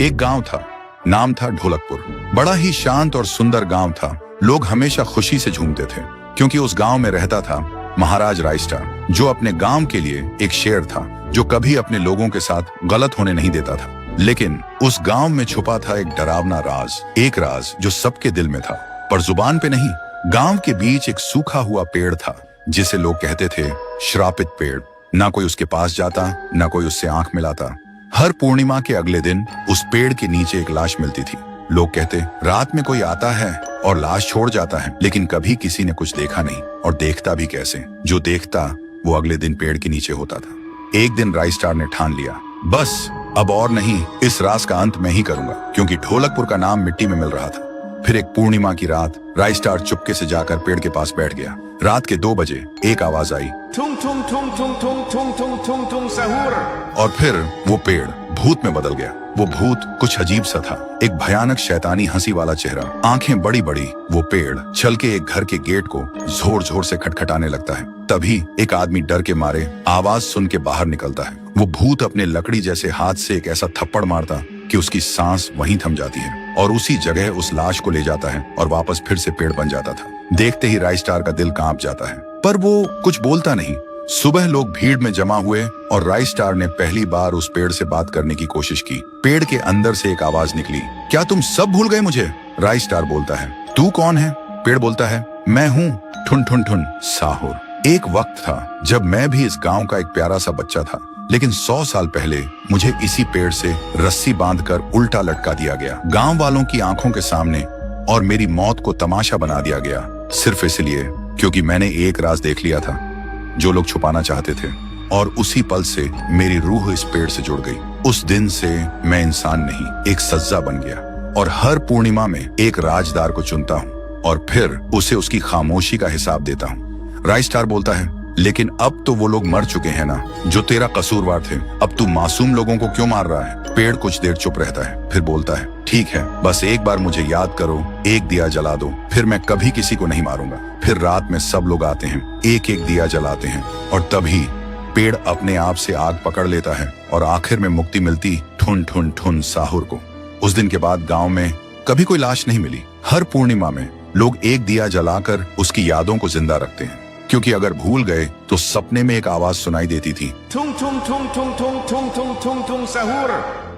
एक गांव था, नाम था ढोलकपुर। बड़ा ही शांत और सुंदर गांव था। लोग हमेशा खुशी से झूमते थे क्योंकि उस गांव में रहता था महाराज रायस्टार, जो अपने गांव के लिए एक शेर था, जो कभी अपने लोगों के साथ गलत होने नहीं देता था। लेकिन उस गांव में छुपा था एक डरावना राज, एक राज जो सबके दिल में था पर जुबान पे नहीं। गांव के बीच एक सूखा हुआ पेड़ था जिसे लोग कहते थे श्रापित पेड़। ना कोई उसके पास जाता, ना कोई उससे आंख मिलाता। हर पूर्णिमा के अगले दिन उस पेड़ के नीचे एक लाश मिलती थी। लोग कहते रात में कोई आता है और लाश छोड़ जाता है, लेकिन कभी किसी ने कुछ देखा नहीं, और देखता भी कैसे। जो देखता वो अगले दिन पेड़ के नीचे होता था। एक दिन रायस्टार ने ठान लिया, बस अब और नहीं, इस राज का अंत मैं ही करूंगा, क्योंकि ढोलकपुर का नाम मिट्टी में मिल रहा था। फिर एक पूर्णिमा की रात रायस्टार चुपके से जाकर पेड़ के पास बैठ गया। रात के 2 बजे एक आवाज आई, थुंग थुंग थुंग थुंग थुंग थुंग थुंग थुंग थुंग सहूर। और फिर वो पेड़ भूत में बदल गया। वो भूत कुछ अजीब सा था, एक भयानक शैतानी हंसी वाला चेहरा, आंखें बड़ी बड़ी। वो पेड़ चल के एक घर के गेट को जोर जोर से खटखटाने लगता है। तभी एक आदमी डर के मारे आवाज सुन के बाहर निकलता है। वो भूत अपने लकड़ी जैसे हाथ से एक ऐसा थप्पड़ मारता कि उसकी सांस वहीं थम जाती है, और उसी जगह उस लाश को ले जाता है और वापस फिर से पेड़ बन जाता था। देखते ही रायस्टार का दिल कांप जाता है, पर वो कुछ बोलता नहीं। सुबह लोग भीड़ में जमा हुए और रायस्टार ने पहली बार उस पेड़ से बात करने की कोशिश की। पेड़ के अंदर से एक आवाज निकली, क्या तुम सब भूल गए मुझे? रायस्टार बोलता है, तू कौन है? पेड़ बोलता है, मैं हूँ ठुन ठुन ठुन साहुर। एक वक्त था जब मैं भी इस गांव का एक प्यारा सा बच्चा था, लेकिन 100 साल पहले मुझे इसी पेड़ से रस्सी बांधकर उल्टा लटका दिया गया, गांव वालों की आंखों के सामने, और मेरी मौत को तमाशा बना दिया गया, सिर्फ इसलिए क्योंकि मैंने एक राज देख लिया था जो लोग छुपाना चाहते थे। और उसी पल से मेरी रूह इस पेड़ से जुड़ गई। उस दिन से मैं इंसान नहीं, एक सज्जा बन गया, और हर पूर्णिमा में एक राजदार को चुनता हूँ और फिर उसे उसकी खामोशी का हिसाब देता हूँ। रायस्टार बोलता है, लेकिन अब तो वो लोग मर चुके हैं ना, जो तेरा कसूरवार थे। अब तू मासूम लोगों को क्यों मार रहा है? पेड़ कुछ देर चुप रहता है, फिर बोलता है, ठीक है, बस एक बार मुझे याद करो, एक दिया जला दो, फिर मैं कभी किसी को नहीं मारूंगा। फिर रात में सब लोग आते हैं, एक एक दिया जलाते हैं, और तभी पेड़ अपने आप से आग पकड़ लेता है, और आखिर में मुक्ति मिलती ठुन ठुन ठुन साहुर को। उस दिन के बाद गांव में कभी कोई लाश नहीं मिली। हर पूर्णिमा में लोग एक दिया जलाकर उसकी यादों को जिंदा रखते हैं, क्योंकि अगर भूल गए तो सपने में एक आवाज सुनाई देती थी, थुंग थुंग थुंग थुंग थुंग थुंग थुंग थुंग थुंग सहूर।